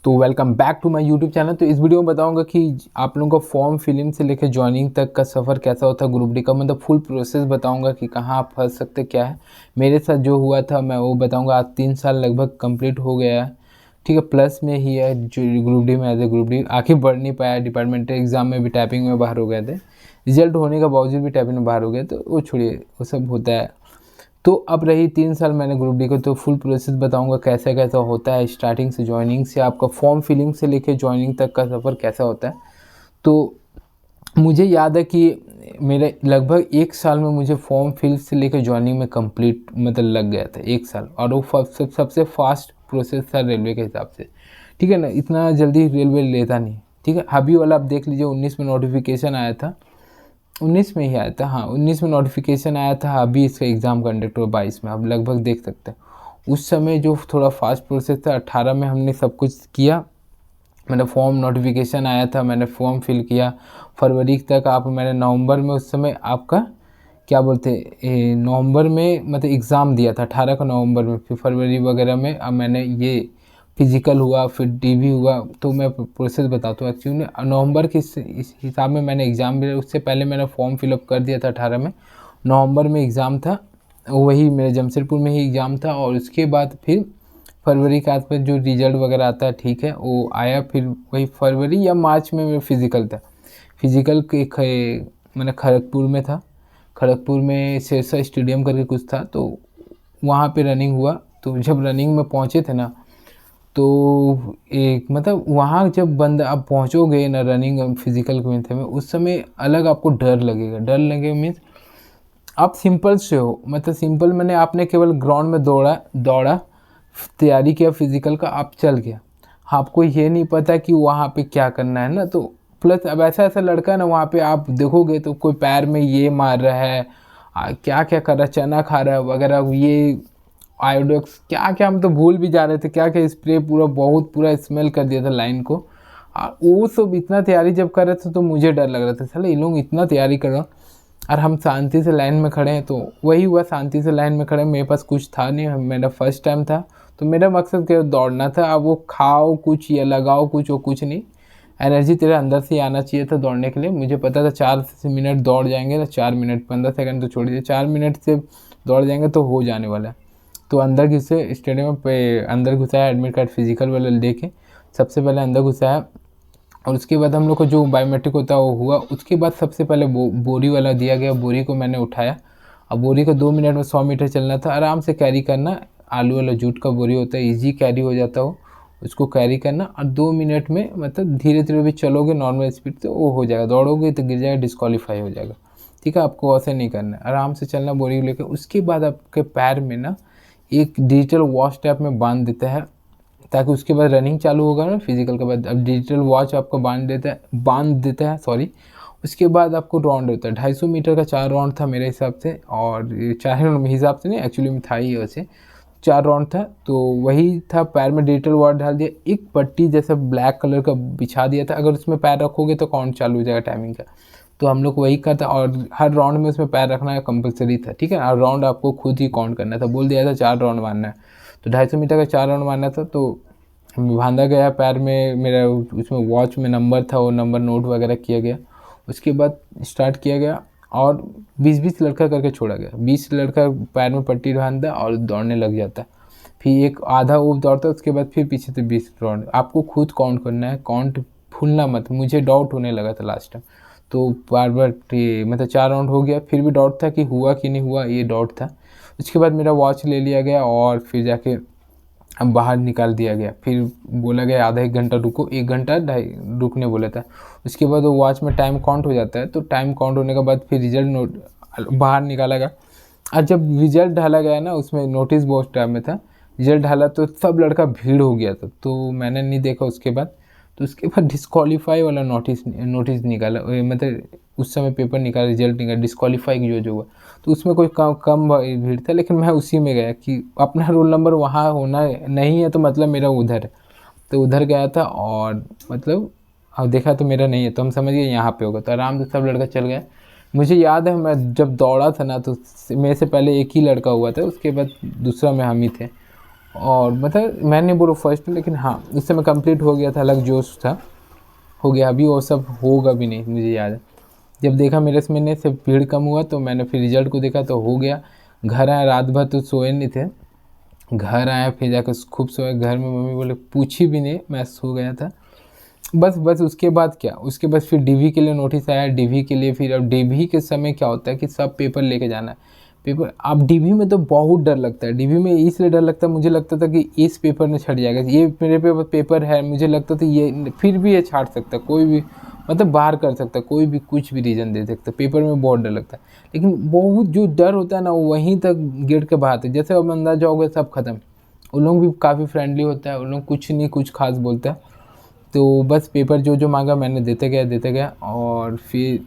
तो welcome back to my YouTube channel. तो इस वीडियो में बताऊंगा कि आप लोगों का फॉर्म फिलिंग से लेकर ज्वाइनिंग तक का सफ़र कैसा होता है ग्रुप डी का, मतलब फुल प्रोसेस बताऊंगा कि कहाँ आप फंस सकते क्या है। मेरे साथ जो हुआ था मैं वो बताऊंगा। आज 3 साल लगभग कंप्लीट हो गया है, ठीक है। प्लस में ही है जो ग्रुप डी में एज ए ग्रुप डी आखिर बढ़ नहीं पाया। डिपार्टमेंटल एग्जाम में भी टाइपिंग में बाहर हो गए थे, रिजल्ट होने का बावजूद भी टाइपिंग में बाहर हो गए, तो वो छोड़िए, वो सब होता है। तो अब रही 3 साल मैंने ग्रुप डी को, तो फुल प्रोसेस बताऊंगा कैसा कैसा होता है, स्टार्टिंग से ज्वाइनिंग से आपका फॉर्म फिलिंग से लेके ज्वाइनिंग तक का सफ़र कैसा होता है। तो मुझे याद है कि मेरे लगभग 1 साल में मुझे फॉर्म फिल से लेकर ज्वाइनिंग में कंप्लीट मतलब लग गया था 1 साल, और वो सबसे फास्ट प्रोसेस था रेलवे के हिसाब से, ठीक है ना। इतना जल्दी रेलवे लेता नहीं, ठीक है। अभी वाला आप देख लीजिए, 19 में नोटिफिकेशन आया था, 19 में ही आया था, हाँ 19 में नोटिफिकेशन आया था। अभी इसका एग्ज़ाम कंडक्ट हुआ 22 में, आप लगभग देख सकते हैं। उस समय जो थोड़ा फास्ट प्रोसेस था, 18 में हमने सब कुछ किया। मैंने फॉर्म नोटिफिकेशन आया था, मैंने फॉर्म फिल किया फरवरी तक। आप मैंने नवंबर में उस समय आपका क्या बोलते नवंबर में मतलब एग्ज़ाम दिया था 18 को नवंबर में। फिर फरवरी वगैरह में अब मैंने ये फिज़िकल हुआ, फिर डीवी हुआ। तो मैं प्रोसेस बताता हूँ। एक्चुअली नवंबर के इस हिसाब में मैंने एग्ज़ाम दिया। उससे पहले मैंने फॉर्म फिलअप कर दिया था 18 में, नवंबर में एग्ज़ाम था, वही मेरे जमशेदपुर में ही एग्ज़ाम था। और उसके बाद फिर फरवरी के आसपास जो रिज़ल्ट वगैरह आता है, ठीक है, वो आया। फिर वही फरवरी या मार्च में मेरा फिज़िकल था। फिज़िकल के मैंने खड़गपुर में था, खड़गपुर में शेरशाह स्टेडियम करके कुछ था, तो वहाँ पे रनिंग हुआ। तो जब रनिंग में पहुँचे थे ना, तो एक मतलब वहाँ जब बंदा आप पहुँचोगे ना रनिंग फिज़िकल में थे में, उस समय अलग आपको डर लगेगा। डर लगेगा मीन्स आप सिंपल से हो, मतलब सिंपल मैंने आपने केवल ग्राउंड में दौड़ा तैयारी किया फिज़िकल का, आप चल गया। आपको ये नहीं पता कि वहाँ पे क्या करना है ना। तो प्लस अब ऐसा ऐसा लड़का ना, वहाँ पे आप देखोगे तो कोई पैर में ये मार रहा है, क्या क्या कर रहा है, चना खा रहा है वगैरह, ये आयोडेक्स क्या क्या, हम तो भूल भी जा रहे थे क्या क्या स्प्रे, पूरा स्मेल कर दिया था लाइन को। वो सब इतना तैयारी जब कर रहे थे तो मुझे डर लग रहा था, साले ये लोग इतना तैयारी कर रहे हो और हम शांति से लाइन में खड़े हैं। तो वही हुआ, शांति से लाइन में खड़े, मेरे पास कुछ था नहीं, मेरा फर्स्ट टाइम था। तो मेरा मकसद क्या, दौड़ना था। अब वो खाओ कुछ या लगाओ कुछ, वो कुछ नहीं, एनर्जी तेरे अंदर से ही आना चाहिए था दौड़ने के लिए। मुझे पता था 4 मिनट दौड़ जाएंगे ना, 4 मिनट 15 सेकंड तो छोड़ दीजिए, 4 मिनट से दौड़ जाएंगे तो हो जाने वाला है। तो अंदर घुसे स्टेडियम पे, अंदर घुसाया, एडमिट कार्ड फिजिकल वाला लेके सबसे पहले अंदर घुसाया। और उसके बाद हम लोग को जो बायोमेट्रिक होता है वो हुआ। उसके बाद सबसे पहले बोरी वाला दिया गया, बोरी को मैंने उठाया। अब बोरी को 2 मिनट में 100 मीटर चलना था, आराम से कैरी करना। आलू वाला जूट का बोरी होता है, ईजी कैरी हो जाता हो, उसको कैरी करना। और 2 मिनट में मतलब धीरे धीरे भी चलोगे नॉर्मल स्पीड से, वो हो जाएगा। दौड़ोगे तो गिर जाएगा, डिस्क्वालीफाई हो जाएगा, ठीक है। आपको ऐसे नहीं करना है, आराम से चलना बोरी लेकर। उसके बाद आपके पैर में ना एक डिजिटल वॉच टाइप में बांध देता है, ताकि उसके बाद रनिंग चालू होगा ना फिजिकल के बाद। अब डिजिटल वॉच आपको बांध देता है सॉरी। उसके बाद आपको राउंड होता है 250 मीटर का, 4 राउंड था मेरे हिसाब से। और 4 राउंड हिसाब से नहीं, एक्चुअली में था ही वैसे 4 राउंड था। तो वही था, पैर में डिजिटल वॉच डाल दिया, एक पट्टी जैसा ब्लैक कलर का बिछा दिया था। अगर उसमें पैर रखोगे तो काउंट चालू हो जाएगा टाइमिंग का। तो हम लोग वही करता, और हर राउंड में उसमें पैर रखना कंपलसरी था, ठीक है। और राउंड आपको खुद ही काउंट करना था, बोल दिया था 4 राउंड मारना है। तो 250 मीटर का 4 राउंड मारना था। तो बांधा गया पैर में मेरा, उसमें वॉच में नंबर था, वो नंबर नोट वगैरह किया गया। उसके बाद स्टार्ट किया गया और 20-20 लड़का करके छोड़ा गया। 20 लड़का पैर में पट्टी बांधता और दौड़ने लग जाता। फिर एक आधा वो दौड़ता, उसके बाद फिर पीछे से 20 राउंड आपको खुद काउंट करना है, काउंट भूलना मत। मुझे डाउट होने लगा था लास्ट टाइम, तो बार बार मतलब 4 राउंड हो गया, फिर भी डाउट था कि हुआ कि नहीं हुआ, ये डाउट था। उसके बाद मेरा वॉच ले लिया गया और फिर जाके अब बाहर निकाल दिया गया। फिर बोला गया आधा 1 घंटा रुको, 1 घंटा ढाई रुकने बोला था। उसके बाद वो वॉच में टाइम काउंट हो जाता है। तो टाइम काउंट होने के बाद फिर रिजल्ट बाहर निकाला गया। और जब रिजल्ट डाला गया ना, उसमें नोटिस बोर्ड टाइम में था, रिजल्ट डाला तो सब लड़का भीड़ हो गया था, तो मैंने नहीं देखा उसके बाद। तो उसके बाद डिस्क्वालीफाई वाला नोटिस निकाला, मतलब उस समय पेपर निकाला, रिजल्ट निकाला, डिस्क्वालीफाई जो हुआ। तो उसमें कोई कम भीड़ था, लेकिन मैं उसी में गया कि अपना रोल नंबर वहाँ होना नहीं है, तो मतलब मेरा उधर है। तो उधर गया था और मतलब अब देखा तो मेरा नहीं है, तो हम समझ गए यहाँ पे होगा। तो आराम से सब लड़का चल गया। मुझे याद है मैं जब दौड़ा था ना, तो मेरे से पहले एक ही लड़का हुआ था, उसके बाद दूसरा में हम ही थे। और मतलब मैं नहीं बोलूँ फर्स्ट, लेकिन हाँ उस समय कंप्लीट हो गया था, अलग जोश था, हो गया। अभी वो सब होगा भी नहीं, मुझे याद है। जब देखा मेरे से मैंने से भीड़ कम हुआ तो मैंने फिर रिजल्ट को देखा तो हो गया। घर आया, रात भर तो सोए नहीं थे, घर आया फिर जाकर खूब सोया। घर में मम्मी बोले पूछी भी नहीं, मैं सो गया था। बस उसके बाद क्या, उसके बाद फिर डीवी के लिए नोटिस आया, डीवी के लिए फिर अब डीवी के समय क्या होता है कि सब पेपर लेके जाना है। पेपर अब डीवी में तो बहुत डर लगता है, डीवी में इसलिए डर लगता है, मुझे लगता था कि इस पेपर में छट जाएगा, ये मेरे पेपर है, मुझे लगता था ये फिर भी ये छाट सकता है, कोई भी मतलब बाहर कर सकता है, कोई भी कुछ भी रीज़न दे सकता है। पेपर में बहुत डर लगता है, लेकिन बहुत जो डर होता है ना वो वहीं तक गेट के बाहर है। जैसे अब अंदाजा हो गया सब खत्म, उन लोग भी काफ़ी फ्रेंडली होता है, उन लोग कुछ नहीं कुछ खास बोलता है। तो बस पेपर जो जो मांगा मैंने देते गया और फिर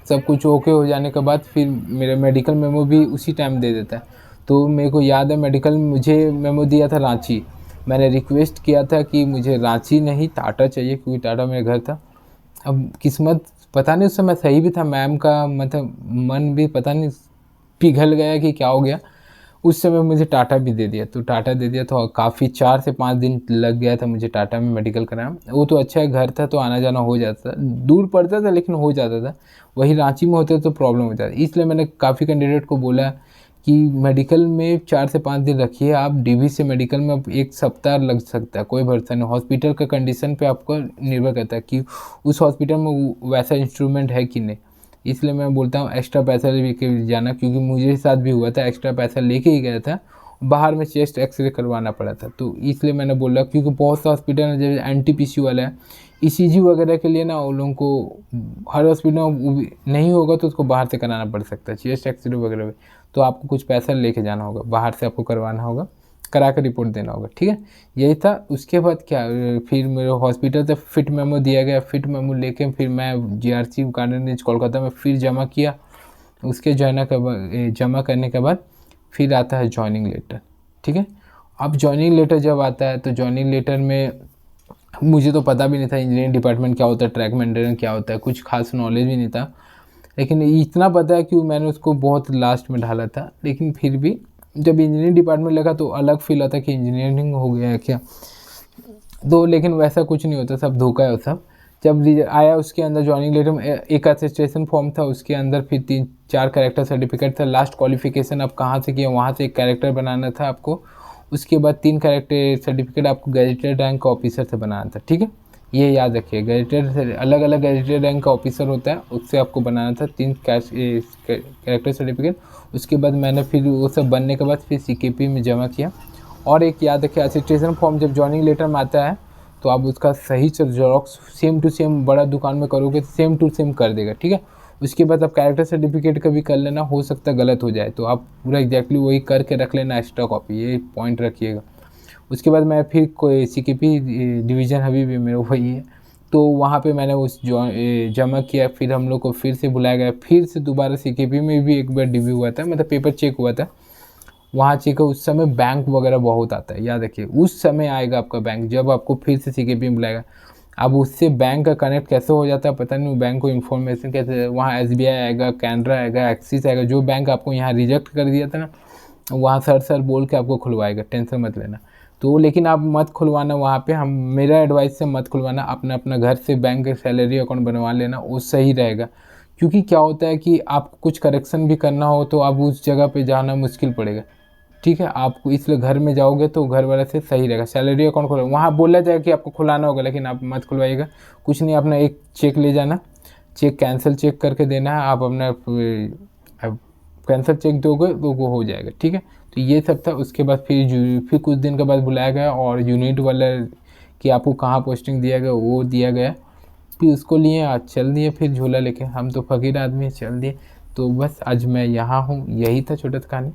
सब कुछ ओके हो जाने के बाद फिर मेरा मेडिकल मेमो भी उसी टाइम दे देता है। तो मेरे को याद है मेडिकल मुझे मेमो दिया था रांची। मैंने रिक्वेस्ट किया था कि मुझे रांची नहीं टाटा चाहिए, क्योंकि टाटा मेरा घर था। अब किस्मत पता नहीं उस समय सही भी था, मैम का मतलब मन भी पता नहीं पिघल गया कि क्या हो गया। उस समय मुझे टाटा भी दे दिया, तो टाटा दे दिया तो काफ़ी 4 से 5 दिन लग गया था मुझे टाटा में मेडिकल कराना। वो तो अच्छा है, घर था तो आना जाना हो जाता था, दूर पड़ता था लेकिन हो जाता था। वही रांची में होते तो प्रॉब्लम हो जाती, इसलिए मैंने काफ़ी कैंडिडेट को बोला कि मेडिकल में 4 से 5 दिन रखिए आप, डीवी से मेडिकल में 1 सप्ताह लग सकता है, कोई भरोसा नहीं। हॉस्पिटल का कंडीशन पे आपको निर्भर करता है कि उस हॉस्पिटल में वैसा इंस्ट्रूमेंट है कि नहीं। इसलिए मैं बोलता हूँ एक्स्ट्रा पैसा लेके जाना, क्योंकि मुझे साथ भी हुआ था, एक्स्ट्रा पैसा लेके ही गया था, बाहर में चेस्ट एक्सरे करवाना पड़ा था। तो इसलिए मैंने बोला, क्योंकि बहुत सा हॉस्पिटल है जैसे एनटीपीसी वाला है, ईसीजी वगैरह के लिए ना उन लोगों को हर हॉस्पिटल में नहीं होगा तो उसको बाहर से कराना पड़ सकता है चेस्ट एक्सरे वगैरह भी। तो आपको कुछ पैसा लेके जाना होगा, बाहर से आपको करवाना होगा, करा कर रिपोर्ट देना होगा, ठीक है। यही था। उसके बाद क्या, फिर मेरे हॉस्पिटल से फिट मेमो दिया गया, फिट मेमो लेके फिर मैं जीआरसी गार्डन कोलकाता में फिर जमा किया। उसके जमा करने के बाद फिर आता है जॉइनिंग लेटर, ठीक है। अब जॉइनिंग लेटर जब आता है तो जॉइनिंग लेटर में मुझे तो पता भी नहीं था इंजीनियरिंग डिपार्टमेंट क्या होता है, ट्रैक मेंटेनेंस क्या होता है, कुछ खास नॉलेज भी नहीं था। लेकिन इतना पता है कि मैंने उसको बहुत लास्ट में डाला था, लेकिन फिर भी जब इंजीनियरिंग डिपार्टमेंट लगा तो अलग फील आता कि इंजीनियरिंग हो गया है क्या। तो लेकिन वैसा कुछ नहीं होता, सब धोखा है सब। जब आया उसके अंदर जॉइनिंग लेटर में एक अटेस्टेशन फॉर्म था, उसके अंदर फिर 3-4 कैरेक्टर सर्टिफिकेट था, लास्ट क्वालिफिकेशन आप कहाँ से किया वहाँ से एक कैरेक्टर बनाना था आपको। उसके बाद 3 कैरेक्टर सर्टिफिकेट आपको गैजेटेड रैंक ऑफिसर से बनाना था, ठीक है। ये याद रखिए, गैजेटेड अलग अलग गैजेटेड रैंक का ऑफिसर होता है, उससे आपको बनाना था 3 कैरेक्टर सर्टिफिकेट। उसके बाद मैंने फिर वो सब बनने के बाद फिर सीकेपी में जमा किया। और एक याद रखिए, अटेस्टेशन फॉर्म जब जॉइनिंग लेटर में आता है तो आप उसका सही से जेरॉक्स सेम टू सेम बड़ा दुकान में करोगे तो सेम टू सेम कर देगा, ठीक है। उसके बाद आप कैरेक्टर सर्टिफिकेट का भी कर लेना, हो सकता है गलत हो जाए तो आप पूरा एग्जैक्टली वही करके रख लेना एक्स्ट्रा कॉपी, ये पॉइंट रखिएगा। उसके बाद मैं फिर कोई सीकेपी डिवीज़न अभी भी मेरा वही है, तो वहाँ पे मैंने उस जमा किया। फिर हम लोग को फिर से बुलाया गया, फिर से दोबारा सीकेपी में भी एक बार डिव्यू हुआ था, मतलब पेपर चेक हुआ था वहाँ चेक। उस समय बैंक वगैरह बहुत आता है, याद रखिए उस समय आएगा आपका बैंक, जब आपको फिर से सीकेपी में बुलाएगा। अब उससे बैंक का कनेक्ट कैसे हो जाता है पता नहीं, बैंक को इन्फॉर्मेशन कैसे, वहाँ एसबीआई आएगा, कैनरा आएगा, एक्सिस आएगा, जो बैंक आपको यहाँ रिजेक्ट कर दिया था ना वहाँ सर बोल के आपको खुलवाएगा, टेंशन मत लेना। तो लेकिन आप मत खुलवाना वहाँ पे, हम मेरा एडवाइस से मत खुलवाना, अपना अपना घर से बैंक सैलरी अकाउंट बनवा लेना, वो सही रहेगा। क्योंकि क्या होता है कि आपको कुछ करेक्शन भी करना हो तो आप उस जगह पे जाना मुश्किल पड़ेगा, ठीक है। आपको इसलिए घर में जाओगे तो घर वाले से सही रहेगा, सैलरी अकाउंट खोलो, वहाँ बोला जाएगा कि आपको खुलाना होगा लेकिन आप मत खुलवाइएगा। कुछ नहीं, अपना एक चेक ले जाना, चेक कैंसिल चेक करके देना है, आप अपना कैंसिल चेक दोगे तो वो हो जाएगा, ठीक है। तो ये सब था। उसके बाद फिर कुछ दिन के बाद बुलाया गया और यूनिट वाला कि आपको कहाँ पोस्टिंग दिया गया वो दिया गया। फिर उसको लिए आज चल दिए, फिर झोला लेके, हम तो फकीर आदमी चल दिए। तो बस आज मैं यहाँ हूँ, यही था छोटा सा कहानी।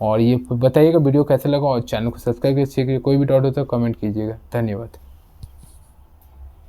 और ये बताइएगा वीडियो कैसा लगा और चैनल को सब्सक्राइब कीजिए, कोई भी डाउट हो तो कमेंट कीजिएगा। धन्यवाद।